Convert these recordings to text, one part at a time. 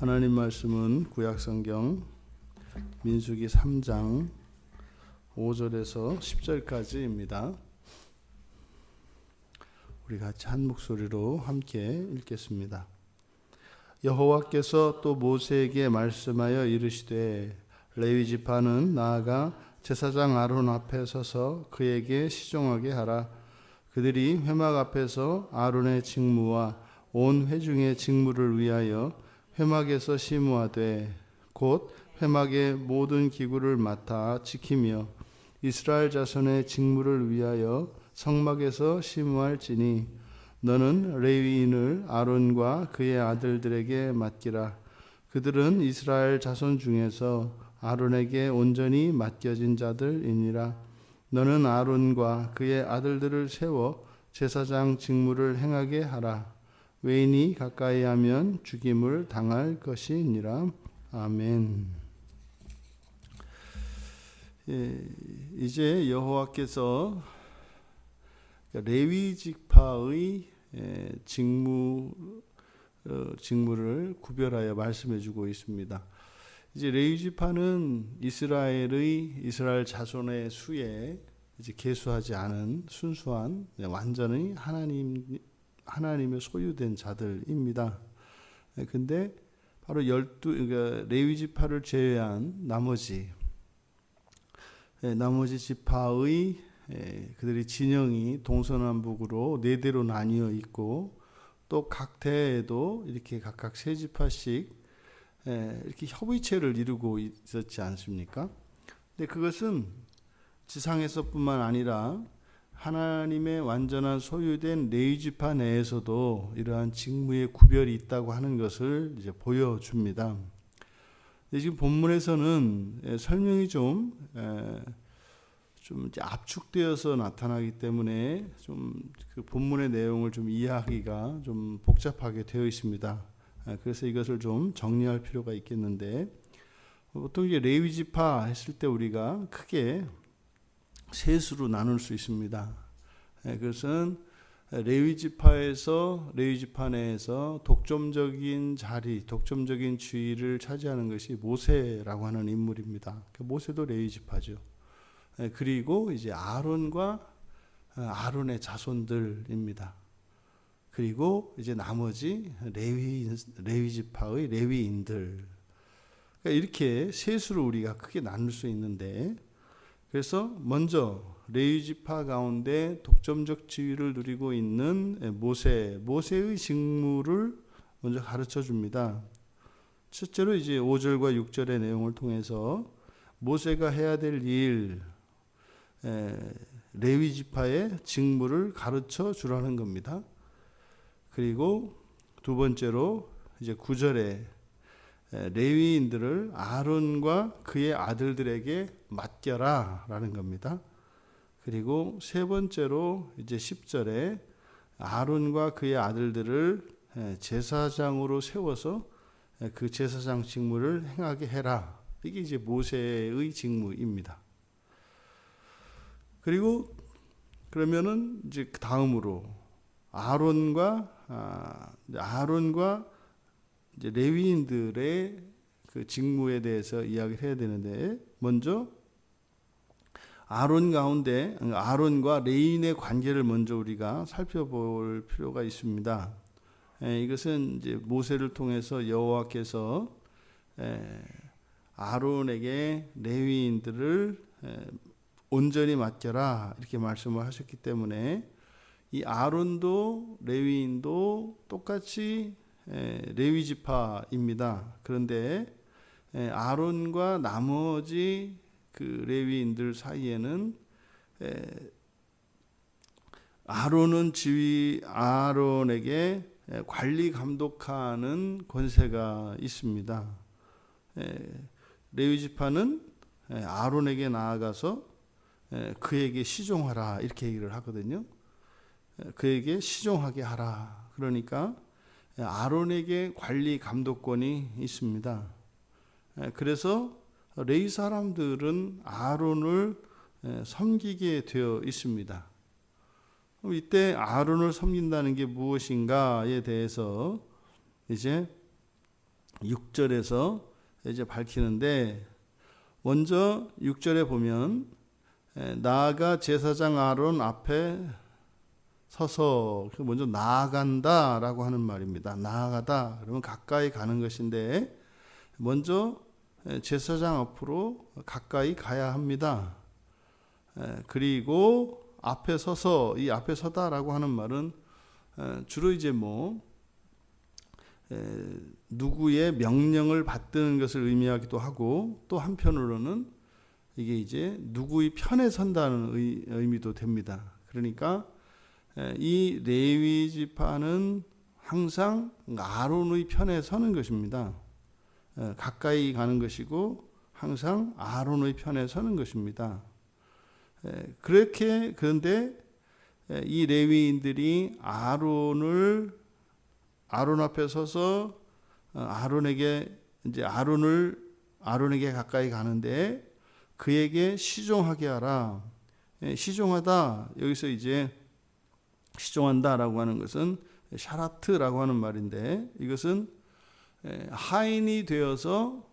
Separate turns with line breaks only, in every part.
하나님 말씀은 구약성경 민수기 3장 5절에서 10절까지입니다. 우리 같이 한 목소리로 함께 읽겠습니다. 여호와께서 또 모세에게 말씀하여 이르시되 레위 지파는 나아가 제사장 아론 앞에 서서 그에게 시종하게 하라. 그들이 회막 앞에서 아론의 직무와 온 회중의 직무를 위하여 회막에서 심우하되 곧 회막의 모든 기구를 맡아 지키며 이스라엘 자손의 직무를 위하여 성막에서 심우할지니 너는 레위인을 아론과 그의 아들들에게 맡기라. 그들은 이스라엘 자손 중에서 아론에게 온전히 맡겨진 자들이니라. 너는 아론과 그의 아들들을 세워 제사장 직무를 행하게 하라. 외인이 가까이 하면 죽임을 당할 것이니라. 아멘. 이제 여호와께서 레위 지파의 직무를 구별하여 말씀해 주고 있습니다. 이제 레위 지파는 이스라엘 자손의 수에 이제 계수하지 않은 순수한 완전히 하나님의 소유된 자들입니다. 근데 바로 그러니까 레위 지파를 제외한 나머지 지파의 그들의 진영이 동서남북으로 네 대로 나뉘어 있고 또 각 대에도 이렇게 각각 세 지파씩 이렇게 협의체를 이루고 있었지 않습니까? 근데 그것은 지상에서뿐만 아니라 하나님의 완전한 소유된 레위 지파 내에서도 이러한 직무의 구별이 있다고 하는 것을 이제 보여줍니다. 지금 본문에서는 설명이 좀 이제 압축되어서 나타나기 때문에 좀 그 본문의 내용을 좀 이해하기가 좀 복잡하게 되어 있습니다. 그래서 이것을 좀 정리할 필요가 있겠는데, 보통 이제 레위 지파 했을 때 우리가 크게 세 수로 나눌 수 있습니다. 그것은 레위 지파 내에서 독점적인 지위를 차지하는 것이 모세라고 하는 인물입니다. 모세도 레위 지파죠. 그리고 이제 아론과 아론의 자손들입니다. 그리고 이제 나머지 레위 지파의 레위인들. 이렇게 세 수로 우리가 크게 나눌 수 있는데, 그래서 먼저 레위 지파 가운데 독점적 지위를 누리고 있는 모세의 직무를 먼저 가르쳐 줍니다. 첫째로 이제 5절과 6절의 내용을 통해서 모세가 해야 될 일, 레위 지파의 직무를 가르쳐 주라는 겁니다. 그리고 두 번째로 이제 9절에 레위인들을 아론과 그의 아들들에게 맡겨라 라는 겁니다. 그리고 세 번째로 이제 10절에 아론과 그의 아들들을 제사장으로 세워서 그 제사장 직무를 행하게 해라. 이게 이제 모세의 직무입니다. 그리고 그러면은 이제 다음으로 아론과 이제 레위인들의 그 직무에 대해서 이야기를 해야 되는데, 먼저 아론과 레위인의 관계를 먼저 우리가 살펴볼 필요가 있습니다. 이것은 이제 모세를 통해서 여호와께서 아론에게 레위인들을 온전히 맡겨라 이렇게 말씀을 하셨기 때문에 이 아론도 레위인도 똑같이 레위 지파입니다. 그런데 아론과 나머지 그 레위인들 사이에는 아론에게 관리 감독하는 권세가 있습니다. 레위 지파는 아론에게 나아가서 그에게 시종하라 이렇게 얘기를 하거든요. 그에게 시종하게 하라. 그러니까 아론에게 관리 감독권이 있습니다. 그래서 레위 사람들은 아론을 섬기게 되어 있습니다. 이때 아론을 섬긴다는 게 무엇인가에 대해서 이제 6절에서 이제 밝히는데, 먼저 6절에 보면 나아가 제사장 아론 앞에 서서, 먼저 나아간다라고 하는 말입니다. 나아가다 그러면 가까이 가는 것인데, 먼저 제사장 앞으로 가까이 가야 합니다. 그리고 앞에 서서, 이 앞에 서다라고 하는 말은 주로 이제 누구의 명령을 받드는 것을 의미하기도 하고, 또 한편으로는 이게 이제 누구의 편에 선다는 의미도 됩니다. 그러니까 이 레위 지파는 항상 아론의 편에 서는 것입니다. 가까이 가는 것이고 항상 아론의 편에 서는 것입니다. 그런데 이 레위인들이 아론 앞에 서서 아론에게 가까이 가는데, 그에게 시종하게 하라. 시종하다, 여기서 이제 시종한다라고 하는 것은 샤라트라고 하는 말인데, 이것은 하인이 되어서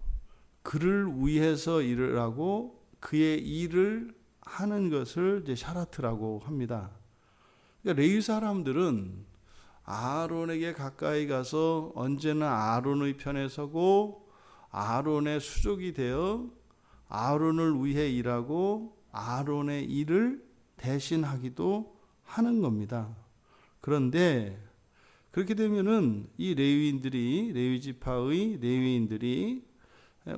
그를 위해서 일을 하고 그의 일을 하는 것을 이제 샤라트라고 합니다. 그러니까 레위 사람들은 아론에게 가까이 가서 언제나 아론의 편에 서고 아론의 수족이 되어 아론을 위해 일하고 아론의 일을 대신하기도 하는 겁니다. 그런데 그렇게 되면은 이 레위 지파의 레위인들이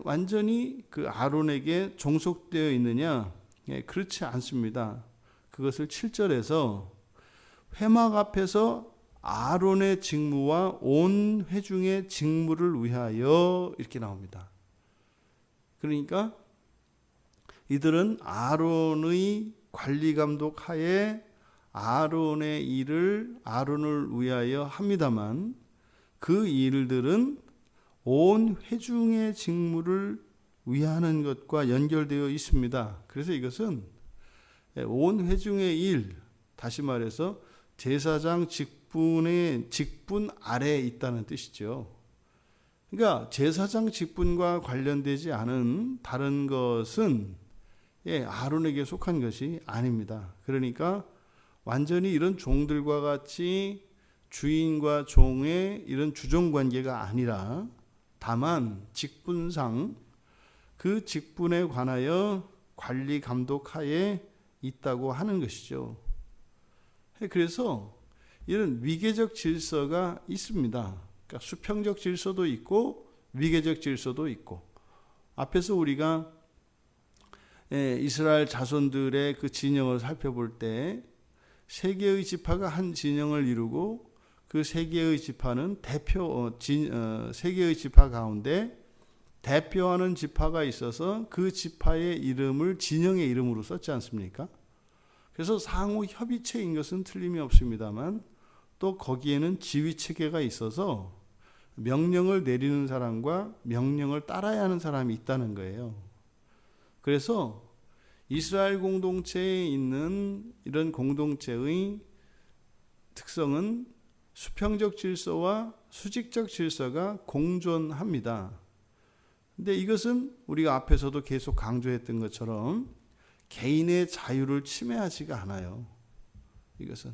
완전히 그 아론에게 종속되어 있느냐? 그렇지 않습니다. 그것을 7절에서 회막 앞에서 아론의 직무와 온 회중의 직무를 위하여 이렇게 나옵니다. 그러니까 이들은 아론의 관리 감독 하에 아론의 일을 아론을 위하여 합니다만, 그 일들은 온 회중의 직무를 위하는 것과 연결되어 있습니다. 그래서 이것은 온 회중의 일, 다시 말해서 제사장 직분 아래에 있다는 뜻이죠. 그러니까 제사장 직분과 관련되지 않은 다른 것은 아론에게 속한 것이 아닙니다. 그러니까 완전히 이런 종들과 같이 주인과 종의 이런 주종관계가 아니라, 다만 직분상 그 직분에 관하여 관리 감독하에 있다고 하는 것이죠. 그래서 이런 위계적 질서가 있습니다. 그러니까 수평적 질서도 있고 위계적 질서도 있고, 앞에서 우리가 이스라엘 자손들의 그 진영을 살펴볼 때 세 개의 지파가 한 진영을 이루고, 그 세 개의 지파는 세 개의 지파 가운데 대표하는 지파가 있어서 그 지파의 이름을 진영의 이름으로 썼지 않습니까? 그래서 상호 협의체인 것은 틀림이 없습니다만, 또 거기에는 지휘 체계가 있어서 명령을 내리는 사람과 명령을 따라야 하는 사람이 있다는 거예요. 그래서 이스라엘 공동체에 있는 이런 공동체의 특성은 수평적 질서와 수직적 질서가 공존합니다. 근데 이것은 우리가 앞에서도 계속 강조했던 것처럼 개인의 자유를 침해하지가 않아요. 이것은.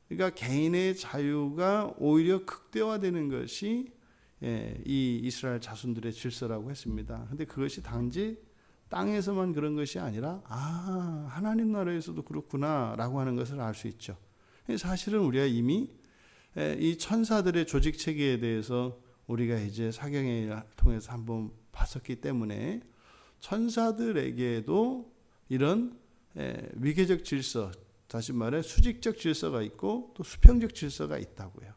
그러니까 개인의 자유가 오히려 극대화되는 것이 이 이스라엘 자손들의 질서라고 했습니다. 근데 그것이 단지 땅에서만 그런 것이 아니라 하나님 나라에서도 그렇구나 라고 하는 것을 알 수 있죠. 사실은 우리가 이미 이 천사들의 조직 체계에 대해서 우리가 이제 사경을 통해서 한번 봤었기 때문에, 천사들에게도 이런 위계적 질서, 다시 말해 수직적 질서가 있고 또 수평적 질서가 있다고요.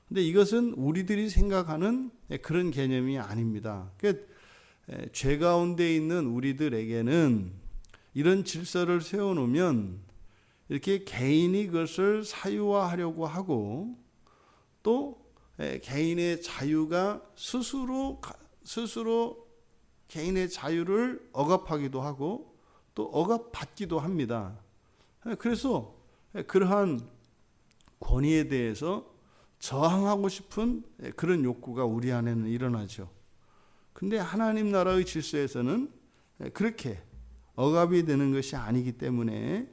근데 이것은 우리들이 생각하는 그런 개념이 아닙니다. 그러니까 죄 가운데 있는 우리들에게는 이런 질서를 세워놓으면 이렇게 개인이 그것을 사유화하려고 하고, 또 개인의 자유가 스스로 개인의 자유를 억압하기도 하고 또 억압받기도 합니다. 그래서 그러한 권위에 대해서 저항하고 싶은 그런 욕구가 우리 안에는 일어나죠. 근데 하나님 나라의 질서에서는 그렇게 억압이 되는 것이 아니기 때문에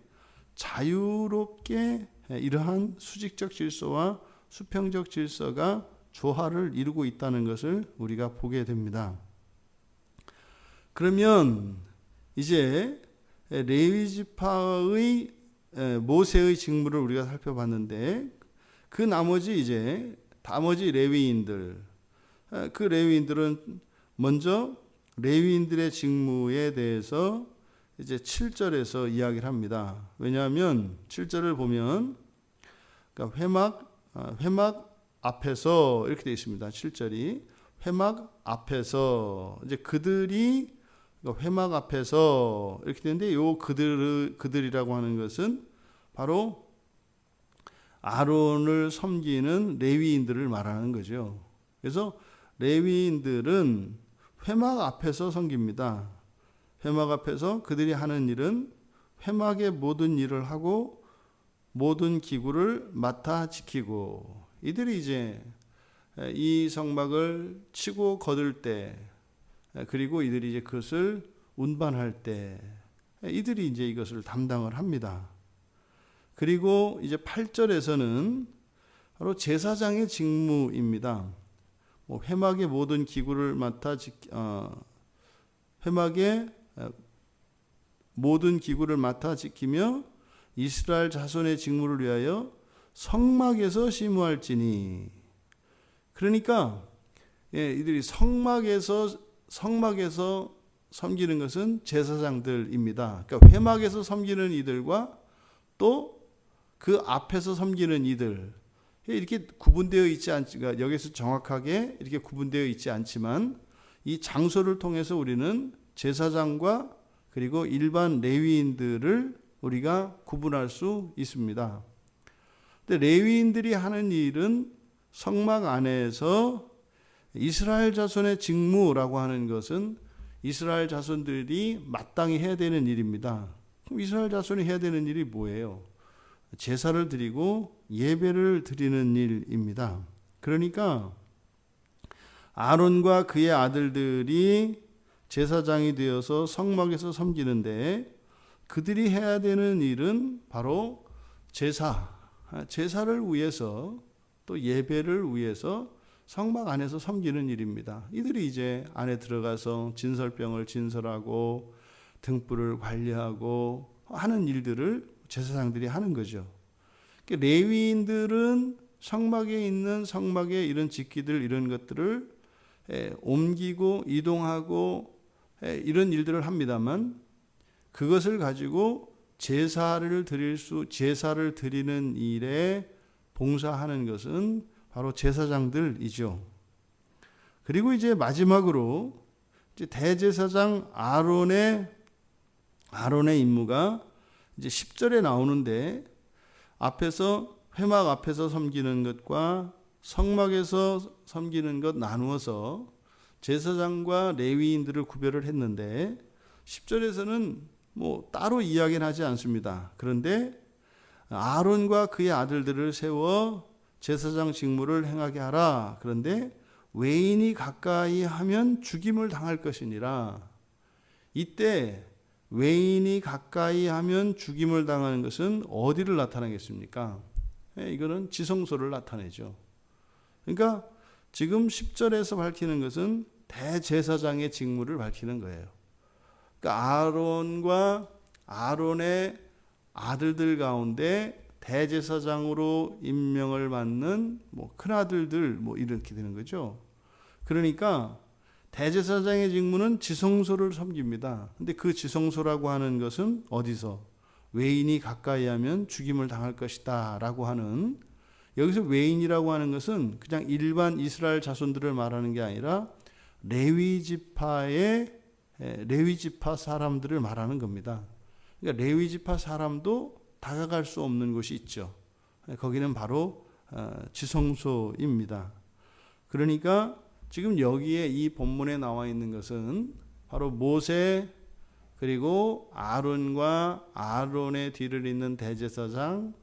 자유롭게 이러한 수직적 질서와 수평적 질서가 조화를 이루고 있다는 것을 우리가 보게 됩니다. 그러면 이제 레위 지파의 모세의 직무를 우리가 살펴봤는데 그 나머지 레위인들, 그 레위인들은 먼저 레위인들의 직무에 대해서 이제 7절에서 이야기를 합니다. 왜냐하면 7절을 보면 그러니까 회막 앞에서 이렇게 되어 있습니다. 7절이 회막 앞에서 이제 그들이 회막 앞에서 이렇게 되는데 요 그들이라고 하는 것은 바로 아론을 섬기는 레위인들을 말하는 거죠. 그래서 레위인들은 회막 앞에서 섬깁니다. 회막 앞에서 그들이 하는 일은 회막의 모든 일을 하고 모든 기구를 맡아 지키고, 이들이 이제 이 성막을 치고 거둘 때, 그리고 이들이 이제 그것을 운반할 때 이들이 이제 이것을 담당을 합니다. 그리고 이제 8절에서는 바로 제사장의 직무입니다. 회막의 모든 기구를 맡아 지키며 이스라엘 자손의 직무를 위하여 성막에서 심우할지니. 그러니까 이들이 성막에서 섬기는 것은 제사장들입니다. 그러니까 회막에서 섬기는 이들과 또 그 앞에서 섬기는 이들, 이렇게 구분되어 있지 않지만, 여기서 정확하게 이렇게 구분되어 있지 않지만 이 장소를 통해서 우리는 제사장과 그리고 일반 레위인들을 우리가 구분할 수 있습니다. 근데 레위인들이 하는 일은 성막 안에서 이스라엘 자손의 직무라고 하는 것은 이스라엘 자손들이 마땅히 해야 되는 일입니다. 그럼 이스라엘 자손이 해야 되는 일이 뭐예요? 제사를 드리고 예배를 드리는 일입니다. 그러니까 아론과 그의 아들들이 제사장이 되어서 성막에서 섬기는데 그들이 해야 되는 일은 바로 제사를 위해서 또 예배를 위해서 성막 안에서 섬기는 일입니다. 이들이 이제 안에 들어가서 진설병을 진설하고 등불을 관리하고 하는 일들을 제사장들이 하는 거죠. 레위인들은 성막에 있는 성막의 이런 직기들, 이런 것들을 옮기고 이동하고 이런 일들을 합니다만, 그것을 가지고 제사를 드리는 일에 봉사하는 것은 바로 제사장들이죠. 그리고 이제 마지막으로 이제 대제사장 아론의 임무가 이제 10절에 나오는데, 회막 앞에서 섬기는 것과 성막에서 섬기는 것 나누어서 제사장과 레위인들을 구별을 했는데 10절에서는 따로 이야기는 하지 않습니다. 그런데 아론과 그의 아들들을 세워 제사장 직무를 행하게 하라. 그런데 외인이 가까이 하면 죽임을 당할 것이니라. 이때 외인이 가까이 하면 죽임을 당하는 것은 어디를 나타내겠습니까? 이거는 지성소를 나타내죠. 그러니까 지금 10절에서 밝히는 것은 대제사장의 직무를 밝히는 거예요. 그러니까 아론과 아론의 아들들 가운데 대제사장으로 임명을 받는 큰아들들 이렇게 되는 거죠. 그러니까 대제사장의 직무는 지성소를 섬깁니다. 근데 그 지성소라고 하는 것은 어디서? 외인이 가까이 하면 죽임을 당할 것이다 라고 하는, 여기서 외인이라고 하는 것은 그냥 일반 이스라엘 자손들을 말하는 게 아니라 레위 지파 사람들을 말하는 겁니다. 그러니까 레위 지파 사람도 다가갈 수 없는 곳이 있죠. 거기는 바로 지성소입니다. 그러니까 지금 여기에 이 본문에 나와 있는 것은 바로 모세 그리고 아론과 아론의 뒤를 잇는 대제사장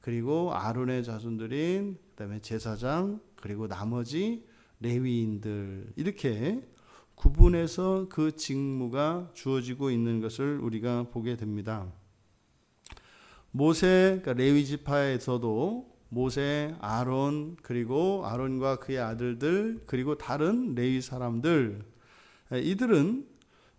그리고 아론의 자손들인 그다음에 제사장, 그리고 나머지 레위인들, 이렇게 구분해서 그 직무가 주어지고 있는 것을 우리가 보게 됩니다. 모세, 그러니까 레위 지파에서도 모세, 아론, 그리고 아론과 그의 아들들, 그리고 다른 레위 사람들, 이들은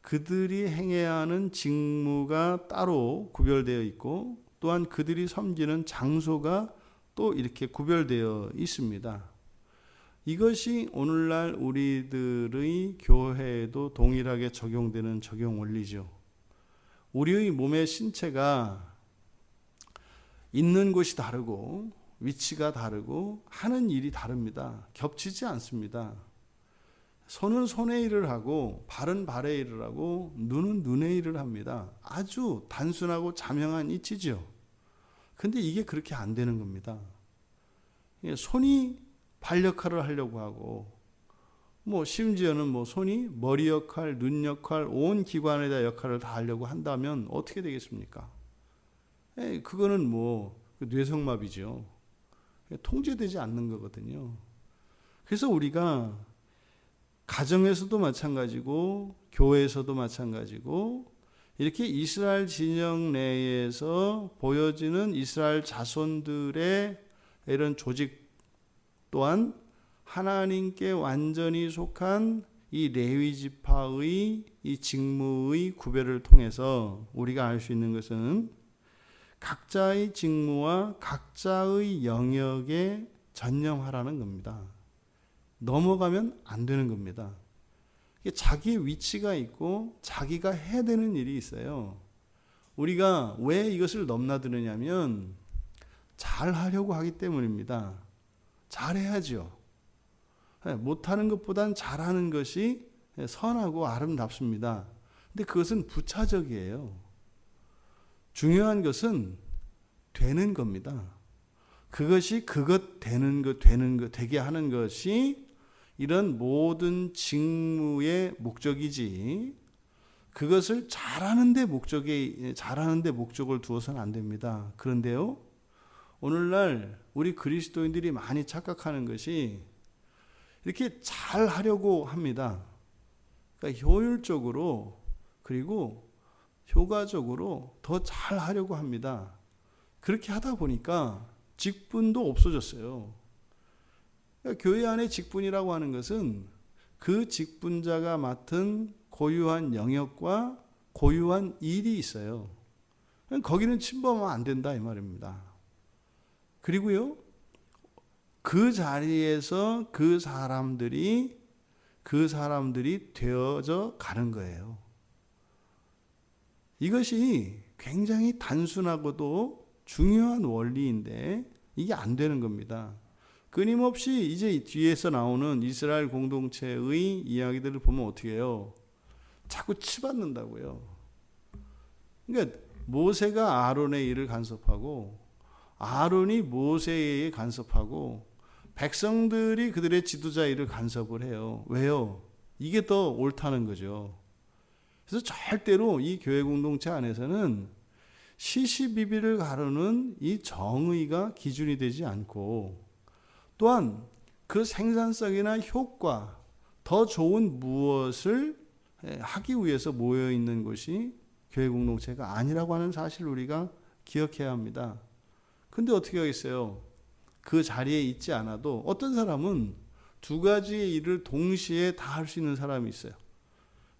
그들이 행해야 하는 직무가 따로 구별되어 있고, 또한 그들이 섬기는 장소가 또 이렇게 구별되어 있습니다. 이것이 오늘날 우리들의 교회에도 동일하게 적용되는 적용 원리죠. 우리의 몸의 신체가 있는 곳이 다르고 위치가 다르고 하는 일이 다릅니다. 겹치지 않습니다. 손은 손의 일을 하고 발은 발의 일을 하고 눈은 눈의 일을 합니다. 아주 단순하고 자명한 이치죠. 근데 이게 그렇게 안 되는 겁니다. 손이 발 역할을 하려고 하고, 심지어는 손이 머리 역할, 눈 역할, 온 기관에다 역할을 다 하려고 한다면 어떻게 되겠습니까? 그거는 뇌성마비죠. 통제되지 않는 거거든요. 그래서 우리가 가정에서도 마찬가지고 교회에서도 마찬가지고 이렇게 이스라엘 진영 내에서 보여지는 이스라엘 자손들의 이런 조직 또한 하나님께 완전히 속한 이 레위 지파의 이 직무의 구별을 통해서 우리가 알 수 있는 것은 각자의 직무와 각자의 영역에 전념하라는 겁니다. 넘어가면 안 되는 겁니다. 자기의 위치가 있고 자기가 해야 되는 일이 있어요. 우리가 왜 이것을 넘나드느냐면 잘하려고 하기 때문입니다. 잘해야죠. 못하는 것보단 잘하는 것이 선하고 아름답습니다. 근데 그것은 부차적이에요. 중요한 것은 되는 겁니다. 그것이 되게 하는 것이 이런 모든 직무의 목적이지, 그것을 잘하는데 목적을 두어서는 안 됩니다. 그런데요, 오늘날 우리 그리스도인들이 많이 착각하는 것이 이렇게 잘 하려고 합니다. 그러니까 효율적으로 그리고 효과적으로 더 잘 하려고 합니다. 그렇게 하다 보니까 직분도 없어졌어요. 그러니까 교회 안에 직분이라고 하는 것은 그 직분자가 맡은 고유한 영역과 고유한 일이 있어요. 거기는 침범하면 안 된다 이 말입니다. 그리고요, 그 자리에서 그 사람들이 되어져 가는 거예요. 이것이 굉장히 단순하고도 중요한 원리인데 이게 안 되는 겁니다. 끊임없이 이제 뒤에서 나오는 이스라엘 공동체의 이야기들을 보면 어떻게 해요? 자꾸 치받는다고요. 그러니까 모세가 아론의 일을 간섭하고 아론이 모세의 일을 간섭하고 백성들이 그들의 지도자 일을 간섭을 해요. 왜요? 이게 더 옳다는 거죠. 그래서 절대로 이 교회 공동체 안에서는 시시비비를 가르는 이 정의가 기준이 되지 않고, 또한 그 생산성이나 효과, 더 좋은 무엇을 하기 위해서 모여 있는 것이 교회 공동체가 아니라고 하는 사실을 우리가 기억해야 합니다. 근데 어떻게 하겠어요? 그 자리에 있지 않아도 어떤 사람은 두 가지의 일을 동시에 다 할 수 있는 사람이 있어요.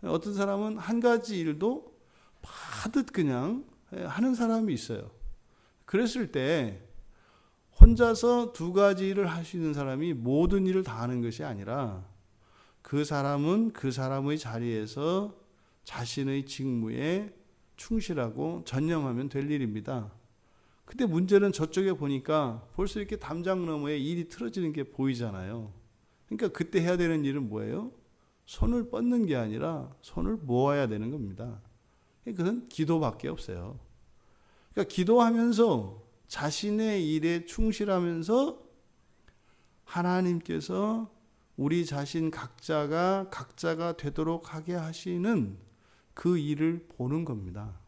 어떤 사람은 한 가지 일도 하듯 그냥 하는 사람이 있어요. 그랬을 때 혼자서 두 가지 일을 할 수 있는 사람이 모든 일을 다 하는 것이 아니라 그 사람은 그 사람의 자리에서 자신의 직무에 충실하고 전념하면 될 일입니다. 근데 문제는 저쪽에 보니까 벌써 이렇게 담장 너머에 일이 틀어지는 게 보이잖아요. 그러니까 그때 해야 되는 일은 뭐예요? 손을 뻗는 게 아니라 손을 모아야 되는 겁니다. 그것은 기도밖에 없어요. 그러니까 기도하면서 자신의 일에 충실하면서 하나님께서 우리 자신 각자가 되도록 하게 하시는 그 일을 보는 겁니다.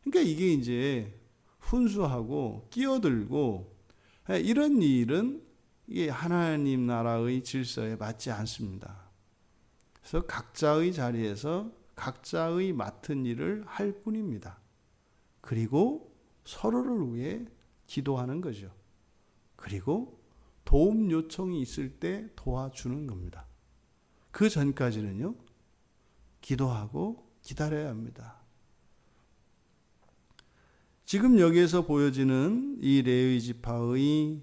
그러니까 이게 이제 훈수하고 끼어들고 이런 일은 이게 하나님 나라의 질서에 맞지 않습니다. 그래서 각자의 자리에서 각자의 맡은 일을 할 뿐입니다. 그리고 서로를 위해 기도하는 거죠. 그리고 도움 요청이 있을 때 도와주는 겁니다. 그 전까지는요, 기도하고 기다려야 합니다. 지금 여기에서 보여지는 이 레위 지파의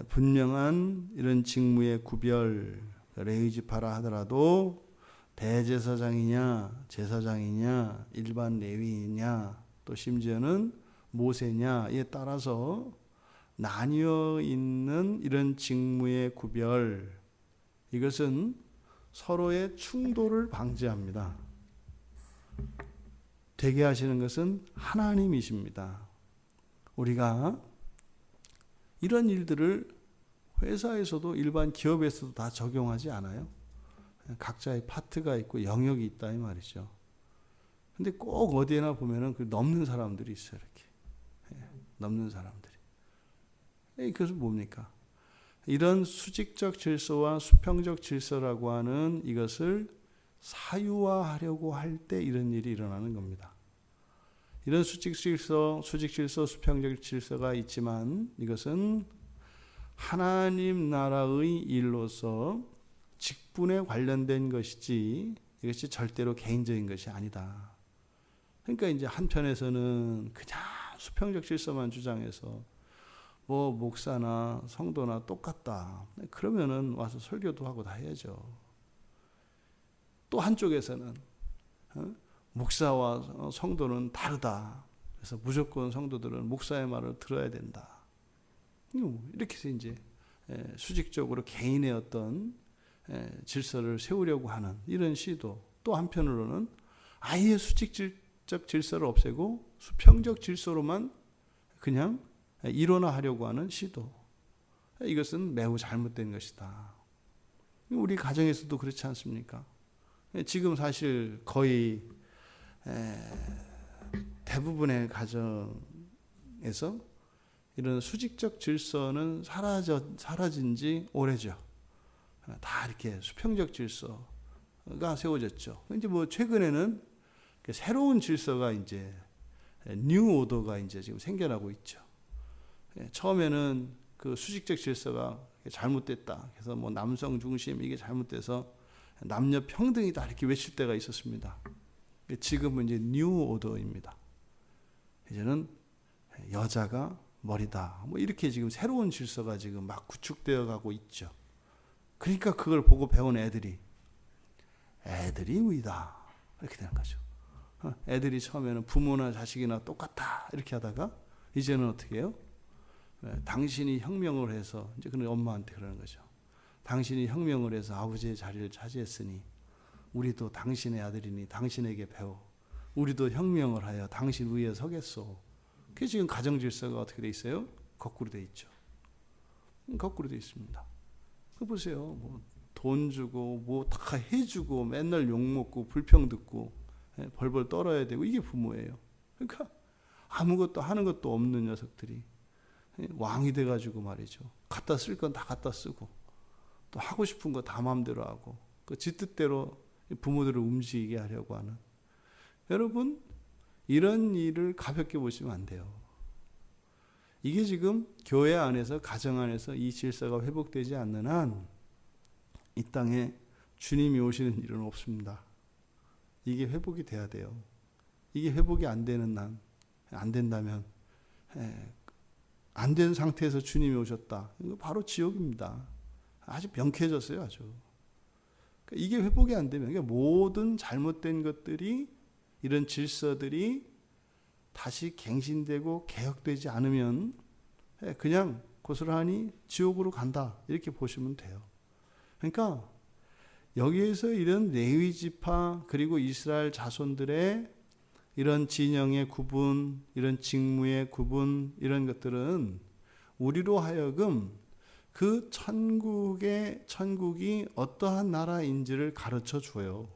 분명한 이런 직무의 구별, 레위 지파라 하더라도 대제사장이냐, 제사장이냐, 일반 레위이냐, 또 심지어는 모세냐에 따라서 나뉘어 있는 이런 직무의 구별, 이것은 서로의 충돌을 방지합니다. 되게 하시는 것은 하나님이십니다. 우리가 이런 일들을 회사에서도 일반 기업에서도 다 적용하지 않아요. 각자의 파트가 있고 영역이 있다 이 말이죠. 근데 꼭 어디에나 보면은 그 넘는 사람들이 있어요. 이렇게 넘는 사람들이. 그것은 뭡니까? 이런 수직적 질서와 수평적 질서라고 하는 이것을 사유화하려고 할 때 이런 일이 일어나는 겁니다. 이런 수직 질서, 수평적 질서가 있지만 이것은 하나님 나라의 일로서 직분에 관련된 것이지 이것이 절대로 개인적인 것이 아니다. 그러니까 이제 한편에서는 그냥 수평적 질서만 주장해서 뭐 목사나 성도나 똑같다. 그러면은 와서 설교도 하고 다 해야죠. 또 한쪽에서는 목사와 성도는 다르다. 그래서 무조건 성도들은 목사의 말을 들어야 된다. 이렇게 해서 이제 수직적으로 개인의 어떤 질서를 세우려고 하는 이런 시도. 또 한편으로는 아예 수직적 질서를 없애고 수평적 질서로만 그냥 일원화하려고 하는 시도. 이것은 매우 잘못된 것이다. 우리 가정에서도 그렇지 않습니까? 지금 사실 거의 대부분의 가정에서 이런 수직적 질서는 사라진 지 오래죠. 다 이렇게 수평적 질서가 세워졌죠. 이제 뭐 최근에는 새로운 질서가 이제 뉴 오더가 이제 지금 생겨나고 있죠. 처음에는 그 수직적 질서가 잘못됐다. 그래서 뭐 남성 중심 이게 잘못돼서 남녀 평등이다 이렇게 외칠 때가 있었습니다. 지금은 이제 뉴 오더입니다. 이제는 여자가 머리다. 뭐 이렇게 지금 새로운 질서가 지금 막 구축되어 가고 있죠. 그러니까 그걸 보고 배운 애들이 우이다 이렇게 되는 거죠. 애들이 처음에는 부모나 자식이나 똑같다 이렇게 하다가 이제는 어떻게 해요? 당신이 혁명을 해서 이제 그런 엄마한테 그러는 거죠. 당신이 혁명을 해서 아버지의 자리를 차지했으니 우리도 당신의 아들이니 당신에게 배워. 우리도 혁명을 하여 당신 위에 서겠소. 그게 지금 가정 질서가 어떻게 돼 있어요? 거꾸로 돼 있죠. 거꾸로 돼 있습니다. 그 보세요. 뭐 돈 주고 뭐 다 해주고 맨날 욕 먹고 불평 듣고 벌벌 떨어야 되고 이게 부모예요. 그러니까 아무것도 하는 것도 없는 녀석들이 왕이 돼가지고 말이죠. 갖다 쓸 건 다 갖다 쓰고 또 하고 싶은 거 다 마음대로 하고 그 지 뜻대로 부모들을 움직이게 하려고 하는. 여러분 이런 일을 가볍게 보시면 안 돼요. 이게 지금 교회 안에서 가정 안에서 이 질서가 회복되지 않는 한 이 땅에 주님이 오시는 일은 없습니다. 이게 회복이 돼야 돼요. 이게 회복이 안 되는 한, 안 된다면 안 된 상태에서 주님이 오셨다. 이거 바로 지옥입니다. 아주 명쾌해졌어요. 아주. 이게 회복이 안 되면 그러니까 모든 잘못된 것들이 이런 질서들이 다시 갱신되고 개혁되지 않으면 그냥 고스란히 지옥으로 간다. 이렇게 보시면 돼요. 그러니까 여기에서 이런 레위 지파 그리고 이스라엘 자손들의 이런 진영의 구분, 이런 직무의 구분 이런 것들은 우리로 하여금 그 천국이 어떠한 나라인지를 가르쳐 줘요.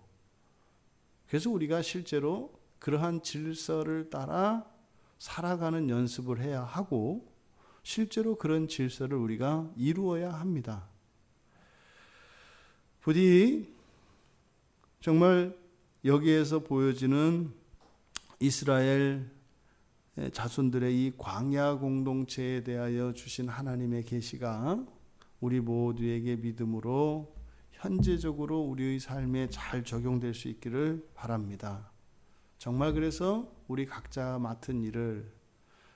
그래서 우리가 실제로 그러한 질서를 따라 살아가는 연습을 해야 하고 실제로 그런 질서를 우리가 이루어야 합니다. 부디 정말 여기에서 보여지는 이스라엘 자손들의 이 광야 공동체에 대하여 주신 하나님의 계시가 우리 모두에게 믿음으로 현재적으로 우리의 삶에 잘 적용될 수 있기를 바랍니다. 정말 그래서 우리 각자 맡은 일을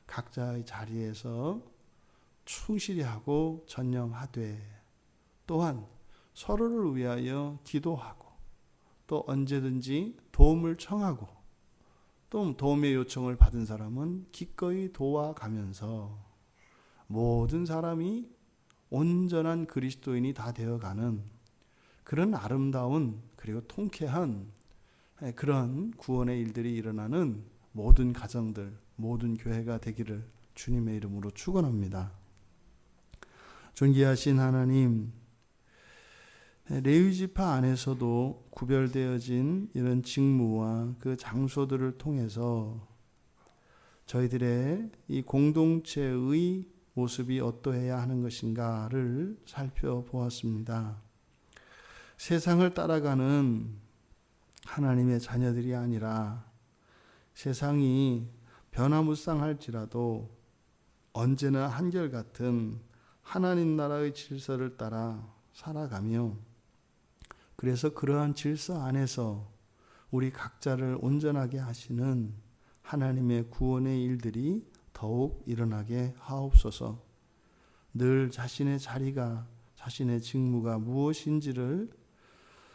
각자의 자리에서 충실히 하고 전념하되, 또한 서로를 위하여 기도하고, 또 언제든지 도움을 청하고, 또 도움의 요청을 받은 사람은 기꺼이 도와가면서 모든 사람이 온전한 그리스도인이 다 되어가는 그런 아름다운 그리고 통쾌한 그런 구원의 일들이 일어나는 모든 가정들, 모든 교회가 되기를 주님의 이름으로 축원합니다. 존귀하신 하나님, 레위지파 안에서도 구별되어진 이런 직무와 그 장소들을 통해서 저희들의 이 공동체의 모습이 어떠해야 하는 것인가를 살펴보았습니다. 세상을 따라가는 하나님의 자녀들이 아니라 세상이 변화무쌍할지라도 언제나 한결같은 하나님 나라의 질서를 따라 살아가며, 그래서 그러한 질서 안에서 우리 각자를 온전하게 하시는 하나님의 구원의 일들이 더욱 일어나게 하옵소서. 늘 자신의 자리가, 자신의 직무가 무엇인지를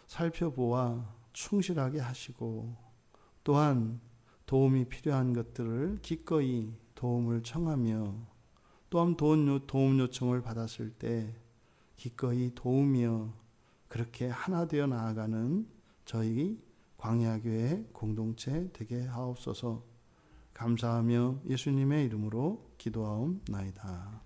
살펴보아 충실하게 하시고, 또한 도움이 필요한 것들을 기꺼이 도움을 청하며, 또한 도움 요청을 받았을 때 기꺼이 도우며 그렇게 하나 되어 나아가는 저희 광야교회 공동체 되게 하옵소서. 감사하며 예수님의 이름으로 기도하옵나이다.